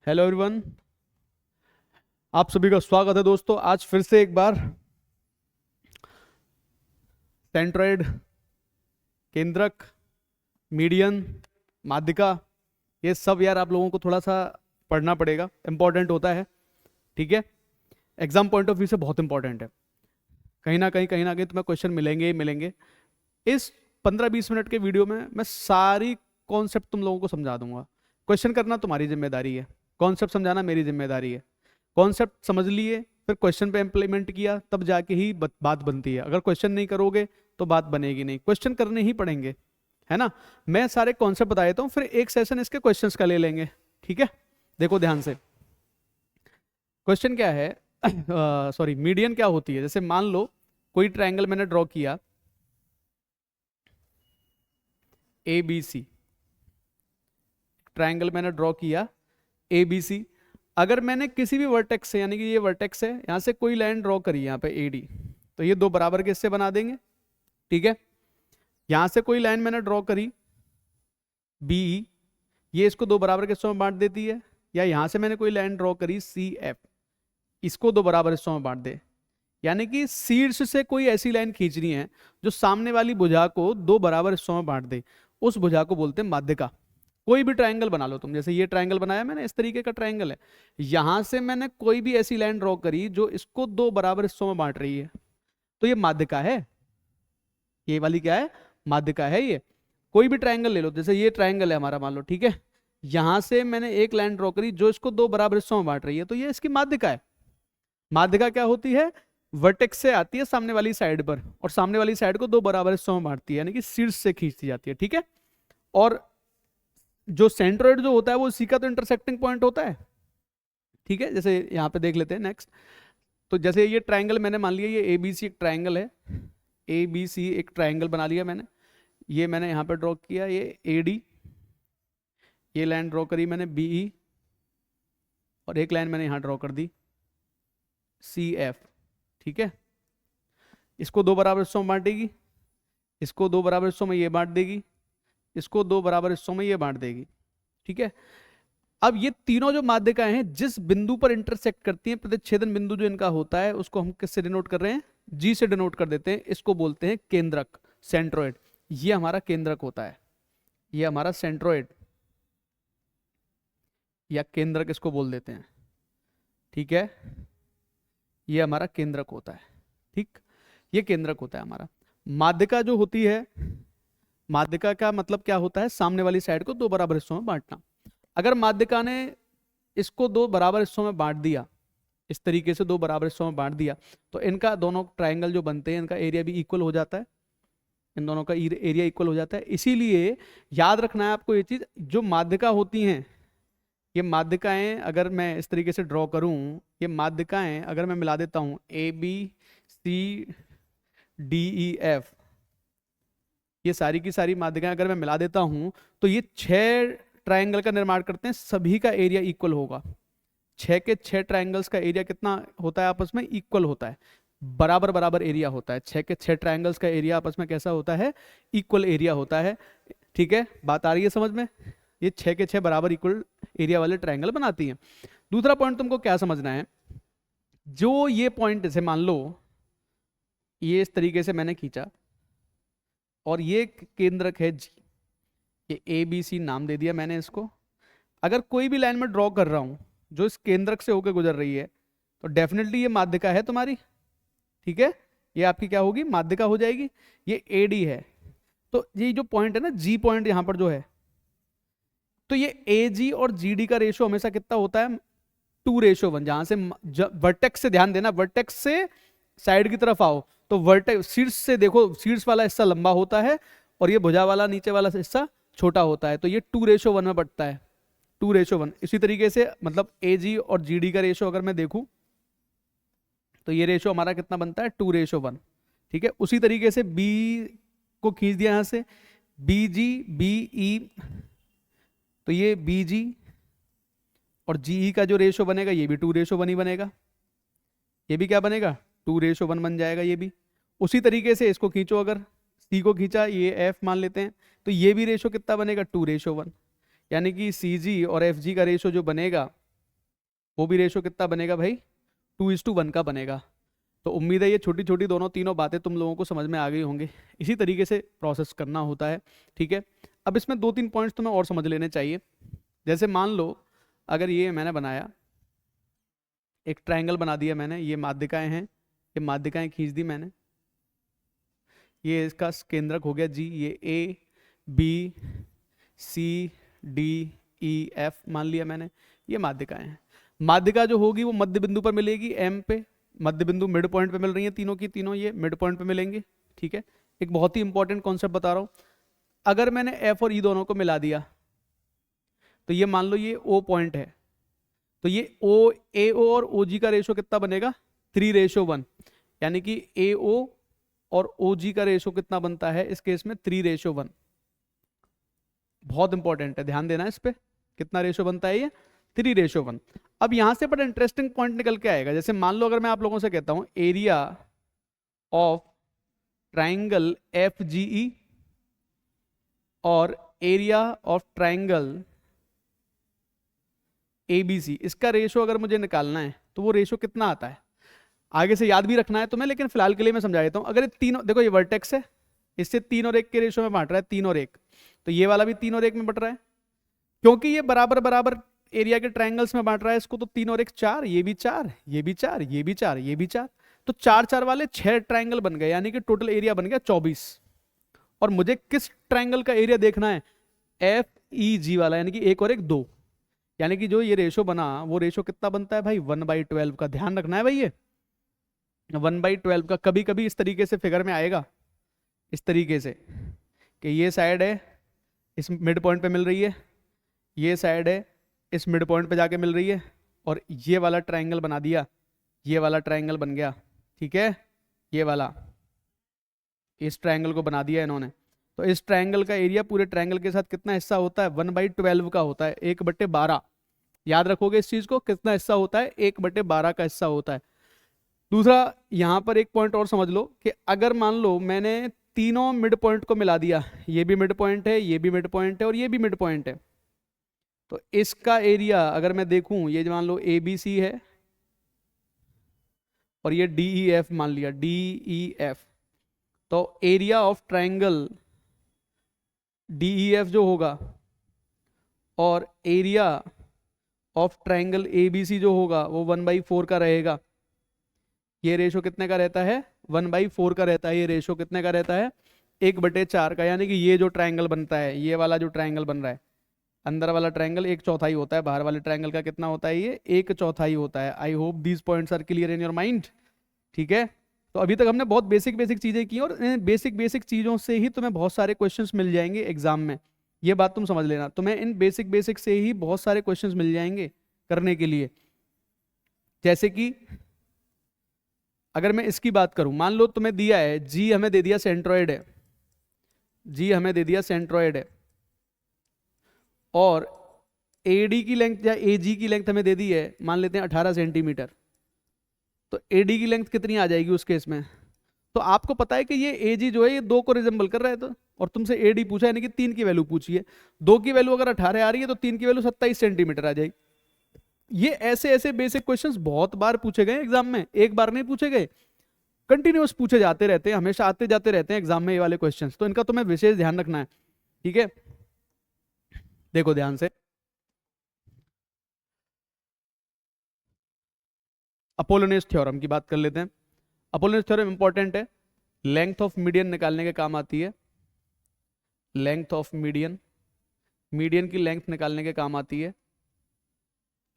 Hello everyone, आप सभी का स्वागत है दोस्तों। आज फिर से एक बार सेंट्रोइड, केंद्रक, मीडियन, माध्यिका, ये सब यार आप लोगों को थोड़ा सा पढ़ना पड़ेगा, इंपॉर्टेंट होता है। ठीक है, एग्जाम पॉइंट ऑफ व्यू से बहुत इंपॉर्टेंट है। कहीं ना कहीं तुम्हें क्वेश्चन मिलेंगे ही मिलेंगे। इस 15-20 मिनट के वीडियो में मैं सारी कॉन्सेप्ट तुम लोगों को समझा दूंगा। क्वेश्चन करना तुम्हारी जिम्मेदारी है, कॉन्सेप्ट समझाना मेरी जिम्मेदारी है। कॉन्सेप्ट समझ लिए, फिर क्वेश्चन पे इम्प्लीमेंट किया, तब जाके ही बात बनती है। अगर क्वेश्चन नहीं करोगे तो बात बनेगी नहीं। क्वेश्चन करने ही पड़ेंगे, है ना। मैं सारे कॉन्सेप्ट बता देता हूँ, फिर एक सेशन इसके क्वेश्चंस का ले लेंगे। ठीक है, देखो ध्यान से। क्वेश्चन क्या है, सॉरी, मीडियन क्या होती है। जैसे मान लो कोई ट्रायंगल मैंने ड्रॉ किया ए बी सी, ट्रायंगल मैंने ड्रॉ किया ए बी सी। अगर मैंने किसी भी वर्टेक्स से, यानी कि ये वर्टेक्स है, यहां से कोई लाइन ड्रॉ करी यहाँ पे ए डी, तो ये दो बराबर के हिस्से बना देंगे। ठीक है, यहां से कोई लाइन मैंने ड्रॉ करी बी ई, ये इसको दो बराबर के हिस्सों में बांट देती है। या यहां से मैंने कोई लाइन ड्रॉ करी सी एफ, इसको दो बराबर हिस्सों में बांट दे। यानी कि शीर्ष से कोई ऐसी लाइन खींचनी है जो सामने वाली भुजा को दो बराबर हिस्सों में बांट दे, उस भुजा को बोलते हैं माध्यिका। कोई भी ट्रायंगल बना लो तुम, जैसे ये ट्रायंगल बनाया मैंने, इस तरीके का ट्रायंगल है। यहां से मैंने कोई भी ऐसी लाइन ड्रॉ करी जो इसको दो बराबर हिस्सों में बांट रही है, तो ये माध्यिका है। ये वाली क्या है, माध्यिका है। ये कोई भी ट्रायंगल ले लो, जैसे ये ट्रायंगल है हमारा, मान लो। ठीक है, यहां से मैंने एक लाइन ड्रॉ करी जो इसको दो बराबर हिस्सों में बांट रही है, तो ये इसकी माध्यिका है। माध्यिका क्या होती है, वर्टेक्स से आती है सामने वाली साइड पर, और सामने वाली साइड को दो बराबर हिस्सों में बांटती है, यानी कि शीर्ष से खींचती जाती है। ठीक है, और जो सेंट्रोइड जो होता है वो इसी का तो इंटरसेक्टिंग पॉइंट होता है। ठीक है, जैसे यहाँ पे देख लेते हैं नेक्स्ट। तो जैसे ये ट्रायंगल मैंने मान लिया, ये ए बी सी एक ट्रायंगल है, ए बी सी एक ट्रायंगल बना लिया मैंने। ये मैंने यहाँ पे ड्रॉ किया, ये ए डी, ये लाइन ड्रॉ करी मैंने बी ई, और एक लाइन मैंने यहाँ ड्रॉ कर दी सी एफ। ठीक है, इसको दो बराबर हिस्सों में बांटेगी, इसको दो बराबर हिस्सों में ये बांट देगी, इसको दो बराबर हिस्सों में ये बांट देगी। ठीक है, अब ये तीनों जो माध्यिकाएं हैं जिस बिंदु पर इंटरसेक्ट करती हैं, प्रतिच्छेदन बिंदु जो इनका होता है, उसको हम किससे डिनोट कर रहे हैं, जी से डिनोट कर देते हैं। इसको बोलते हैं केंद्रक, सेंट्रोइड। ये हमारा केंद्रक होता है, ये हमारा सेंट्रोइड या केंद्रक इसको बोल देते हैं। ठीक है, ये हमारा केंद्रक होता है। ठीक, ये केंद्रक होता है हमारा। माध्यिका जो होती है, माध्यिका का मतलब क्या होता है, सामने वाली साइड को दो बराबर हिस्सों में बांटना। अगर माध्यिका ने इसको दो बराबर हिस्सों में बांट दिया, इस तरीके से दो बराबर हिस्सों में बांट दिया, तो इनका दोनों ट्रायंगल जो बनते हैं, इनका एरिया भी इक्वल हो जाता है। इन दोनों का एरिया इक्वल हो जाता है। इसीलिए याद रखना है आपको ये चीज, जो माध्यिका होती हैं, ये माध्यिकाएं अगर मैं इस तरीके से ड्रॉ करूं, ये माध्यिकाएं अगर मैं मिला देता हूं A B C D E F, ये सारी की सारी माध्यिकाएं अगर मैं मिला देता हूं, तो ये 6 ट्रायंगल का निर्माण करते हैं। सभी का एरिया इक्वल होगा। 6 के 6 ट्रायंगल्स का एरिया कितना होता है, आपस में इक्वल होता है, बराबर बराबर एरिया होता है। 6 के 6 ट्रायंगल्स का एरिया आपस में कैसा होता है, इक्वल एरिया होता है। ठीक है, बात आ रही है समझ में। ये 6 के 6 बराबर इक्वल एरिया वाले ट्रायंगल बनाती हैं। दूसरा पॉइंट तुमको क्या समझना है, जो ये पॉइंट जैसे मान लो ये इस तरीके से मैंने खींचा, और ये केंद्रक है जी, ये ए बी सी नाम दे दिया मैंने इसको। अगर कोई भी लाइन में ड्रॉ कर रहा हूं जो इस केंद्रक से होकर गुजर रही है, तो डेफिनेटली ये माध्यिका है तुम्हारी। ठीक है, ये आपकी क्या होगी, माध्यिका हो जाएगी। ये ए डी है, तो ये जो पॉइंट है ना, जी पॉइंट यहां पर जो है, तो ये ए जी और जी डी का रेशो हमेशा कितना होता है, 2:1। जहां से वर्टेक्स से, ध्यान देना, वर्टेक्स से साइड की तरफ आओ, तो वर्टेक्स शीर्ष से देखो, शीर्ष वाला हिस्सा लंबा होता है और ये भुजा वाला नीचे वाला हिस्सा छोटा होता है, तो ये 2:1 में बढ़ता है, 2:1। इसी तरीके से मतलब ए जी और जी डी का रेशो अगर मैं देखूं, तो ये रेशो हमारा कितना बनता है, 2:1। ठीक है, उसी तरीके से बी को खींच दिया यहां से, बी जी बी ई, तो ये बी जी और जी ई का जो रेशो बनेगा, ये भी 2:1 ही बनेगा। ये भी क्या बनेगा, 2:1 बन जाएगा ये भी। उसी तरीके से इसको खींचो, अगर सी को खींचा, ये एफ मान लेते हैं, तो ये भी रेशो कितना बनेगा, 2:1। यानी कि सी जी और एफ जी का रेशो जो बनेगा, वो भी रेशो कितना बनेगा भाई, 2:1 का बनेगा। तो उम्मीद है ये छोटी छोटी दोनों तीनों बातें तुम लोगों को समझ में आ गई होंगी। इसी तरीके से प्रोसेस करना होता है, ठीक है। अब इसमें 2-3 पॉइंट्स तुम्हें और समझ लेने चाहिए। जैसे मान लो अगर ये मैंने बनाया, एक ट्रायंगल बना दिया मैंने, ये माध्यिकाएं हैं, ये माध्यिकाएं खींच दी मैंने, ये इसका केंद्रक हो गया जी, ये A B C D E F मान लिया मैंने, ये माध्यिकाएं हैं। माध्यिका जो होगी वो मध्य बिंदु पर मिलेगी एम पे, मध्य बिंदु मिड पॉइंट पे मिल रही है तीनों की तीनों, ये मिड पॉइंट पे मिलेंगे, ठीक है। एक बहुत ही इंपॉर्टेंट कॉन्सेप्ट बता रहा हूं, अगर मैंने एफ और ई दोनों को मिला दिया तो ये मान लो ये ओ पॉइंट है, तो ये ओ ए ओ और ओ जी का रेशो कितना बनेगा, 3:1, यानी कि ए ओ और ओ जी का रेशो कितना बनता है इस केस में, 3:1। बहुत इंपॉर्टेंट है, ध्यान देना इस पे, कितना रेशो बनता है ये, 3:1। अब यहां से बड़ा इंटरेस्टिंग पॉइंट निकल के आएगा। जैसे मान लो अगर मैं आप लोगों से कहता हूं area of triangle F G E और area of triangle A B C, इसका रेशो अगर मुझे निकालना है तो वो रेशो कितना आता है, आगे से याद भी रखना है तुम्हें, लेकिन फिलहाल के लिए मैं समझा देता हूं। अगर ये तीनों देखो, ये वर्टेक्स है, इससे 3 और 1 के रेशो में बांट रहा है, 3 और 1, तो ये वाला भी 3 और 1 में बट रहा है, क्योंकि ये बराबर बराबर एरिया के ट्राइंगल्स में बांट रहा है इसको, तो 3 और 1 4, ये भी 4, ये भी 4, ये भी 4, ये भी 4, तो 4-4 वाले 6 ट्राइंगल बन गए, यानी कि टोटल एरिया बन गया 24। और मुझे किस ट्राइंगल का एरिया देखना है, एफ ई जी वाला, यानी कि 1 और 1 2, यानी कि जो ये रेशो बना वो रेशो कितना बनता है भाई, 1/12 का। ध्यान रखना है भाई, ये 1/12 का। कभी कभी इस तरीके से फिगर में आएगा, इस तरीके से कि ये साइड है इस मिड पॉइंट पे मिल रही है, ये साइड है इस मिड पॉइंट पे जाके मिल रही है, और ये वाला ट्रायंगल बना दिया, ये वाला ट्रायंगल बन गया, ठीक है, ये वाला, इस ट्रायंगल को बना दिया इन्होंने। तो इस ट्रायंगल का एरिया पूरे ट्रायंगल के साथ कितना हिस्सा होता है, 1/12 का होता है, 1/12। याद रखोगे इस चीज को, कितना हिस्सा होता है, 1/12 का हिस्सा होता है। दूसरा यहां पर एक पॉइंट और समझ लो कि अगर मान लो मैंने तीनों मिड पॉइंट को मिला दिया, ये भी मिड पॉइंट है, ये भी मिड पॉइंट है, और ये भी मिड पॉइंट है, तो इसका एरिया अगर मैं देखूं, ये मान लो ए बी सी है और ये डी ई एफ मान लिया, डी ई एफ, तो area of triangle D E F जो होगा और area of triangle A B C जो होगा वो 1/4 का रहेगा। ये रेशो कितने का रहता है, 1/4 का रहता है। ये रेशो कितने का रहता है, 1/4 का। यानी कि ये जो ट्राइंगल बनता है, ये वाला जो ट्राइंगल बन रहा है, अंदर वाला ट्राइंगल 1/4 होता है, बाहर वाले ट्राइंगल का कितना होता है, ये 1/4 होता है। I hope these points are clear in your mind, ठीक है। तो अभी तक हमने बहुत बेसिक बेसिक चीजें की, और इन बेसिक बेसिक चीजों से ही तुम्हें बहुत सारे क्वेश्चंस मिल जाएंगे एग्जाम में। ये बात तुम समझ लेना, तुम्हें इन बेसिक बेसिक से ही बहुत सारे क्वेश्चंस मिल जाएंगे करने के लिए। जैसे कि अगर मैं इसकी बात करूं, मान लो तुम्हें दिया है जी, हमें दे दिया सेंट्रॉइड है, जी हमें दे दिया सेंट्रॉइड है, और एडी की लेंथ या एजी की लेंथ हमें दे दी है, मान लेते हैं 18 सेंटीमीटर। तो एडी की लेंथ कितनी आ जाएगी उस केस में, तो आपको पता है कि ये एजी जो है ये 2 को रिजेंबल कर रहा है, तो और तुमसे एडी पूछा, यानी कि 3 की वैल्यू पूछी है। 2 की वैल्यू अगर 18 आ रही है तो 3 की वैल्यू 27 सेंटीमीटर आ जाएगी। ये ऐसे ऐसे बेसिक क्वेश्चंस बहुत बार पूछे गए एग्जाम में, एक बार नहीं पूछे गए, कंटिन्यूस पूछे जाते रहते हैं, हमेशा आते जाते रहते हैं एग्जाम में ये वाले क्वेश्चंस। तो इनका तुम्हें विशेष ध्यान रखना है, ठीक है। देखो ध्यान से, अपोलोनियस थ्योरम की बात कर लेते हैं। अपोलोनियस थ्योरम इंपॉर्टेंट है, लेंथ ऑफ मीडियन निकालने के काम आती है, लेंथ ऑफ मीडियन, मीडियन की लेंथ निकालने के काम आती है,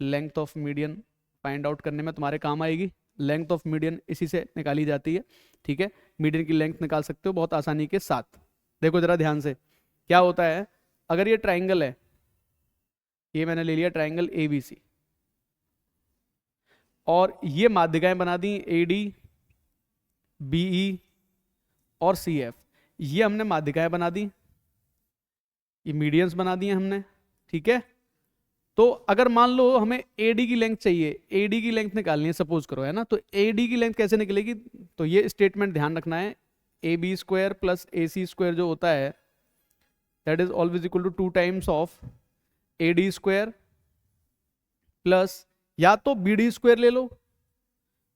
length of median find out करने में तुम्हारे काम आएगी। लेंथ ऑफ मीडियन इसी से निकाली जाती है, ठीक है। मीडियन की लेंथ निकाल सकते हो बहुत आसानी के साथ। देखो जरा ध्यान से, क्या होता है, अगर ये ट्राइंगल है, ये मैंने ले लिया ट्राइंगल ए बी सी, और ये माध्यिकाएं बना दी ए डी बी ई और सी एफ, ये हमने माध्यिकाएं बना दी, ये मीडियंस बना दिए हमने, ठीक है। तो अगर मान लो हमें एडी की लेंथ चाहिए, एडी की लेंथ निकालनी है सपोज करो, है ना, तो एडी की लेंथ कैसे निकलेगी, तो ये स्टेटमेंट ध्यान रखना है, A B square plus A C square जो होता है that is always equal to 2 times of A D square plus या तो बी डी स्क्वायर ले लो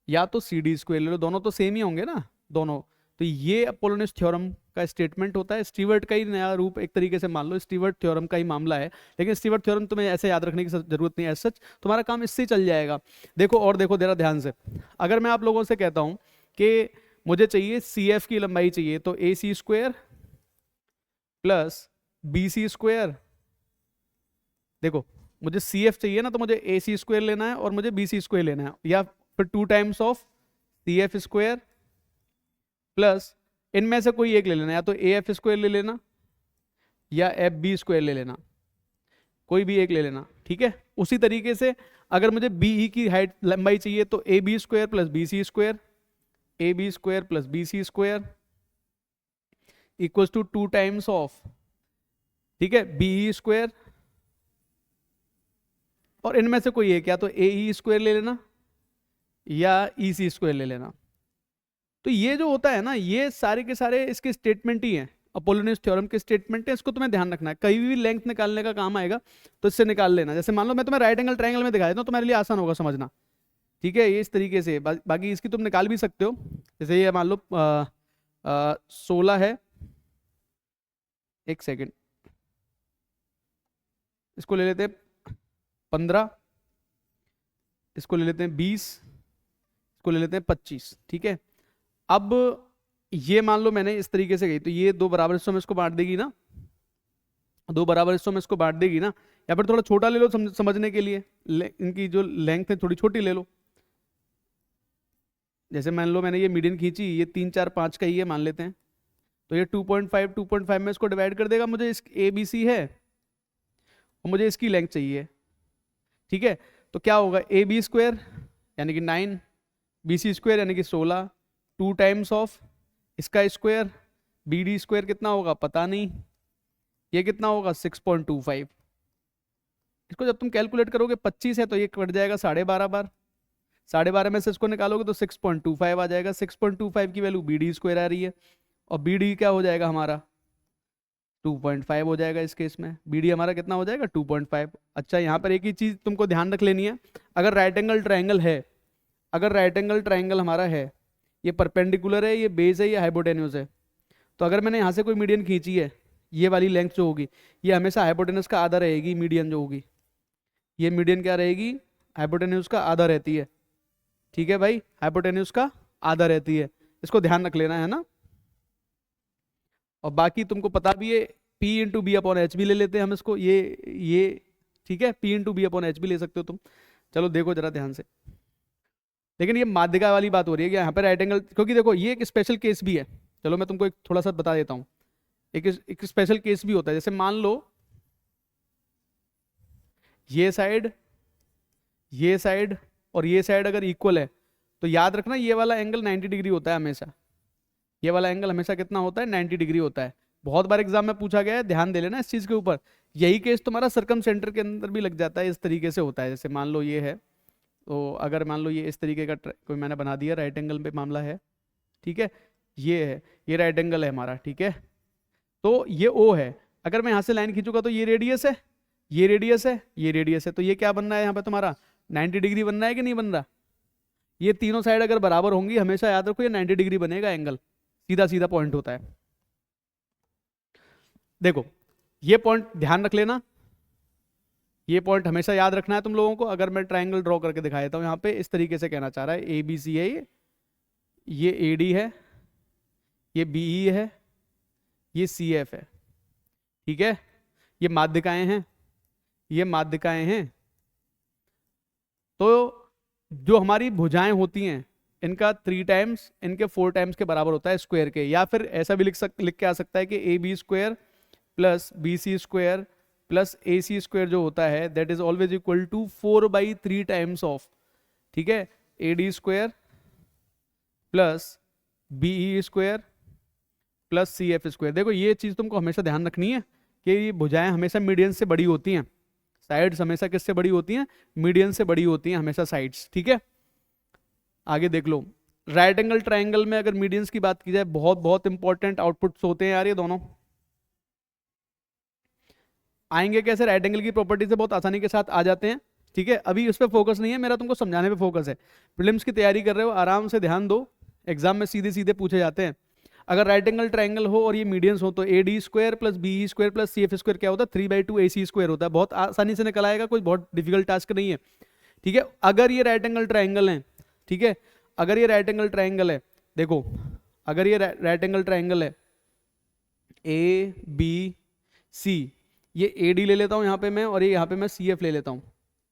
या तो सी डी स्क्वायर ले लो, दोनों तो सेम ही होंगे ना दोनों। तो ये अपोलोनियस थ्योरम का स्टेटमेंट होता है, स्टीवर्ट का ही नया रूप एक तरीके से मान लो, स्टीवर्ट थ्योरम का ही मामला है। लेकिन स्टीवर्ट थ्योरम तुम्हें ऐसे याद रखने की जरूरत नहीं है, सच तुम्हारा काम इससे चल जाएगा। देखो और देखो जरा ध्यान से, अगर मैं आप लोगों से कहता हूं कि मुझे चाहिए सी एफ की लंबाई चाहिए, तो A C square plus B C square, देखो मुझे सी एफ चाहिए ना, तो मुझे ए सी स्क्वायर लेना है और मुझे बी सी स्क्वायर लेना है, या फिर 2 times of C F square plus इनमें से कोई एक ले लेना, या तो ए एफ स्क्वायर ले लेना या एफ बी स्क्वायर ले लेना, कोई भी एक ले लेना, ठीक है। उसी तरीके से अगर मुझे बी ई की हाइट लंबाई चाहिए, तो A B square plus B C square, A B square plus B C square equals to 2 times of, ठीक है, बी ई स्क्वायर, और इनमें से कोई एक, या तो ए ई स्क्वायर ले लेना या ई सी स्क्वायर ले लेना। तो ये जो होता है ना, ये सारे के सारे इसके स्टेटमेंट ही हैं, अपोलोनियस थ्योरम के स्टेटमेंट है, इसको तुम्हें ध्यान रखना है, कहीं भी लेंथ निकालने का काम आएगा तो इससे निकाल लेना। जैसे मान लो मैं तुम्हें राइट एंगल ट्रायंगल में दिखा देता हूं, तुम्हारे लिए आसान होगा समझना, ठीक है। ये इस तरीके से बाकी इसकी तुम निकाल भी सकते हो। जैसे ये मान लो 16 है, एक सेकेंड, इसको ले लेते हैं 15, इसको ले लेते हैं 20, इसको ले लेते हैं 25, ठीक है। अब ये मान लो मैंने इस तरीके से गई, तो ये 2 बराबर हिस्सों में इसको बांट देगी ना, 2 बराबर हिस्सों में इसको बांट देगी ना, या फिर थोड़ा छोटा ले लो समझने के लिए, इनकी जो लेंथ है थोड़ी छोटी ले लो। जैसे मान लो मैंने ये मीडियन खींची, ये 3 4 5 का ही है मान लेते हैं, तो ये 2.5 में इसको डिवाइड कर देगा। मुझे इस ए बी सी है और मुझे इसकी लेंथ चाहिए, ठीक है। तो क्या होगा, ए बी स्क्वायर यानी कि 9, बी सी स्क्वायर यानी कि 16, 2 टाइम्स ऑफ इसका स्क्वायर, बी डी स्क्वायर कितना होगा पता नहीं, ये कितना होगा 6.25। इसको जब तुम कैलकुलेट करोगे 25 है तो ये कट जाएगा 12.5 बार, 12.5 में से इसको निकालोगे तो 6.25 आ जाएगा। 6.25 की वैल्यू बी डी स्क्वायर आ रही है, और बी डी क्या हो जाएगा हमारा 2.5 हो जाएगा। इस केस में बी डी हमारा कितना हो जाएगा 2.5। अच्छा, यहाँ पर एक ही चीज तुमको ध्यान रख लेनी है, अगर राइट एंगल ट्रायंगल है, अगर राइट एंगल ट्रायंगल हमारा है, ये परपेंडिकुलर है, ये बेस है, ये हाइपोटेन्यूज है, तो अगर मैंने यहाँ से कोई मीडियन खींची है, ये वाली लेंथ जो होगी ये हमेशा हाइपोटेन्यूज का आधा रहेगी, मीडियन जो होगी ये मीडियन क्या रहेगी, हाइपोटेन्यूज का आधा रहती है, ठीक है भाई, हाइपोटेन्यूज का आधा रहती है, इसको ध्यान रख लेना है ना। और बाकी तुमको पता भी है, P into B upon H भी ले लेते हैं हम इसको, ये ठीक है, P into B upon H भी ले सकते हो तुम। चलो देखो जरा ध्यान से, लेकिन ये माध्यिका वाली बात हो रही है कि यहाँ पर राइट एंगल, क्योंकि देखो ये एक स्पेशल केस भी है। चलो मैं तुमको एक थोड़ा सा बता देता हूँ, एक स्पेशल केस भी होता है। जैसे मान लो ये साइड और ये साइड अगर इक्वल है, तो याद रखना ये वाला एंगल 90 डिग्री होता है हमेशा, ये वाला एंगल हमेशा कितना होता है 90 डिग्री होता है। बहुत बार एग्जाम में पूछा गया है, ध्यान दे लेना इस चीज के ऊपर। यही केस तुम्हारा सर्कम सेंटर के अंदर भी लग जाता है, इस तरीके से होता है। जैसे मान लो ये है, तो अगर मान लो ये इस तरीके का कोई मैंने बना दिया, राइट एंगल पे मामला है, ठीक है, ये है, ये राइट एंगल है हमारा, ठीक है, तो ये ओ है। अगर मैं यहाँ से लाइन खींचूंगा तो ये रेडियस है, ये रेडियस है, ये रेडियस है, तो ये क्या बनना है यहाँ पे तुम्हारा 90 डिग्री बनना है कि नहीं बन रहा। ये तीनों साइड अगर बराबर होंगी, हमेशा याद रखो ये 90 डिग्री बनेगा एंगल, सीधा सीधा पॉइंट होता है। देखो ये पॉइंट ध्यान रख लेना, ये पॉइंट हमेशा याद रखना है तुम लोगों को। अगर मैं ट्रायंगल ड्रॉ करके दिखा देता हूँ, यहाँ पे इस तरीके से कहना चाह रहा है, ए बी सी है, ये ए डी है, ये बी ई है, ये सी एफ है, ठीक है, ये माध्यिकाएं हैं, ये माध्यिकाएं हैं। तो जो हमारी भुजाएं होती हैं, इनका 3 टाइम्स, इनके 4 टाइम्स के बराबर होता है स्क्वायर के। या फिर ऐसा भी लिख के आ सकता है कि A B square plus B C square plus A C square जो होता है, that is always equal to 4/3 times of, ठीक है, A D square plus B E square plus C F square. देखो ये चीज तुमको हमेशा ध्यान रखनी है कि ये भुजाएं हमेशा मीडियन से बड़ी होती हैं, साइड्स हमेशा किससे बड़ी होती हैं, मीडियन से बड़ी होती हैं हमेशा साइड्स, ठीक है। आगे देख लो, राइट एंगल ट्रायंगल में अगर मीडियंस की बात की जाए, बहुत बहुत इंपॉर्टेंट आउटपुट्स होते हैं यार ये दोनों। आएंगे कैसे, राइट एंगल की प्रॉपर्टी से बहुत आसानी के साथ आ जाते हैं। ठीक है, अभी उस पर फोकस नहीं है मेरा, तुमको समझाने पे फोकस है। प्रीलिम्स की तैयारी कर रहे हो, आराम से ध्यान दो, एग्जाम में सीधे सीधे पूछे जाते हैं। अगर राइट एंगल ट्राइंगल हो और ये मीडियंस हो तो A D square plus B square plus C F square क्या होता है, 3/2 AC स्क्वायर होता है। बहुत आसानी से निकल आएगा, कोई बहुत डिफिकल्ट टास्क नहीं है। ठीक है, अगर ये राइट एंगल ट्राइंगल है, ठीक है, अगर ये राइट एंगल ट्राइंगल है, देखो अगर ये राइट एंगल ट्राइंगल है ए बी सी, ये ए डी ले लेता हूं यहां पे मैं, और ये यहां पे मैं सी एफ ले लेता हूं।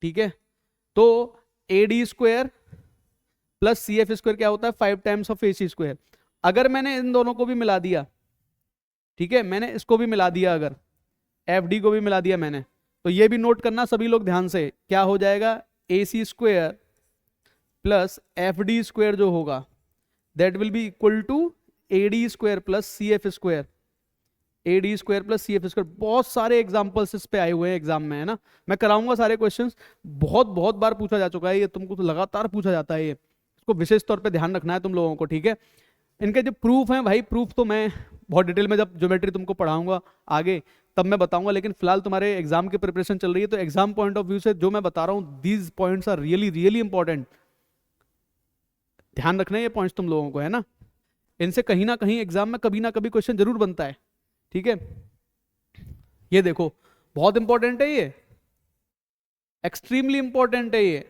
ठीक है, तो A D square plus C F square क्या होता है, 5 times of A C square. अगर मैंने इन दोनों को भी मिला दिया, ठीक है, मैंने इसको भी मिला दिया, अगर एफ डी को भी मिला दिया मैंने, तो ये भी नोट करना सभी लोग ध्यान से, क्या हो जाएगा, A C square plus F D square जो होगा that will be equal to A D square plus C F square, A D square plus C F square. बहुत सारे एग्जाम्पल्स इस पे आए हुए हैं एग्जाम में, है ना, मैं कराऊंगा सारे क्वेश्चंस, बहुत बहुत बार पूछा जा चुका है ये, तुमको तो लगातार पूछा जाता है ये, इसको विशेष तौर पे ध्यान रखना है तुम लोगों को। ठीक है, इनके जो प्रूफ हैं भाई, प्रूफ तो मैं बहुत डिटेल में जब ज्योमेट्री तुमको पढ़ाऊंगा आगे तब मैं बताऊंगा, लेकिन फिलहाल तुम्हारे एग्जाम की प्रिपरेशन चल रही है, तो एग्जाम पॉइंट ऑफ व्यू से जो मैं बता रहा हूं, these points are really really important, ध्यान रखना है ये पॉइंट्स तुम लोगों को, है ना, इनसे कहीं ना कहीं एग्जाम में कभी ना कभी क्वेश्चन जरूर बनता है। ठीक है, ये देखो बहुत इंपॉर्टेंट है ये, एक्सट्रीमली इंपॉर्टेंट है ये।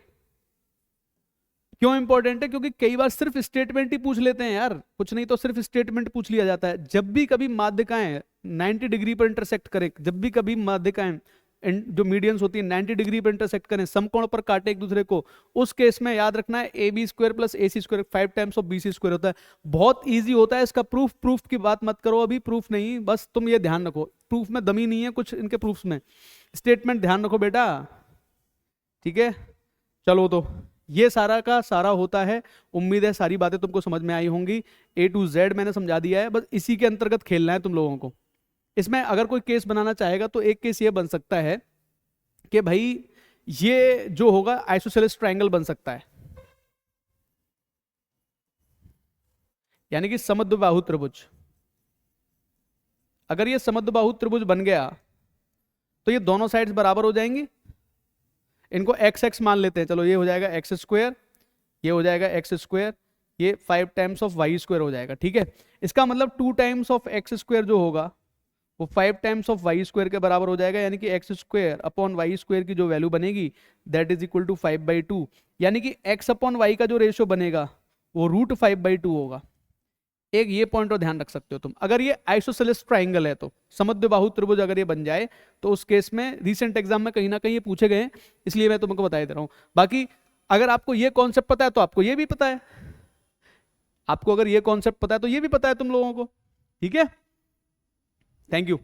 क्यों इंपॉर्टेंट है, क्योंकि कई बार सिर्फ स्टेटमेंट ही पूछ लेते हैं यार, कुछ नहीं तो सिर्फ स्टेटमेंट पूछ लिया जाता है। जब भी कभी माध्यिकाएं 90 डिग्री पर इंटरसेक्ट करें, जब भी कभी माध्यिकाएं जो मीडियंस होती है 90 डिग्री पर इंटरसेक्ट करें, समकोण पर काटे एक दूसरे को, उस केस में याद रखना है A B square plus A C square 5 times of B C square होता है। बहुत ईजी होता है इसका प्रूफ, प्रूफ की बात मत करो अभी, प्रूफ नहीं, बस तुम ये ध्यान रखो, प्रूफ में दमी नहीं है कुछ इनके प्रूफ्स में, स्टेटमेंट ध्यान रखो बेटा। ठीक है, चलो तो ये सारा का सारा होता है। उम्मीद है सारी बातें तुमको समझ में आई होंगी, A to Z मैंने समझा दिया है, बस इसी के अंतर्गत खेलना है तुम लोगों को। इसमें अगर कोई केस बनाना चाहेगा तो एक केस ये बन सकता है कि भाई ये जो होगा आइसोसेलेस ट्रायंगल बन सकता है, यानी कि समद्विबाहु त्रिभुज। अगर ये समद्विबाहु त्रिभुज बन गया तो ये दोनों साइड्स बराबर हो जाएंगी, इनको एक्स एक्स मान लेते हैं, चलो ये हो जाएगा एक्स स्क्वायर, ये हो जाएगा एक्स स्क्वायर, ये 5 टाइम्स ऑफ वाई स्क्वायर हो जाएगा। ठीक है, इसका मतलब 2 टाइम्स ऑफ एक्स स्क्वायर जो होगा वो 5 टाइम्स ऑफ वाई स्क्वायर के बराबर हो जाएगा, यानी कि X square upon Y square की जो वैल्यू बनेगी दैट इज इक्वल टू 5/2, यानी कि एक्स अपॉन वाई का जो रेशियो बनेगा वो √5/2 होगा। एक ये पॉइंट और ध्यान रख सकते हो तुम, अगर ये आइसोसेलेस ट्राइंगल है तो समद्विबाहु त्रिभुज अगर ये बन जाए तो उस केस में रिसेंट एग्जाम में कहीं ना कहीं ये पूछे गए हैं, इसलिए मैं तुमको बता दे रहा हूं। बाकी अगर आपको ये कॉन्सेप्ट पता है तो आपको ये भी पता है, आपको अगर ये कॉन्सेप्ट पता है तो ये भी पता है तुम लोगों को। ठीक है, थैंक यू।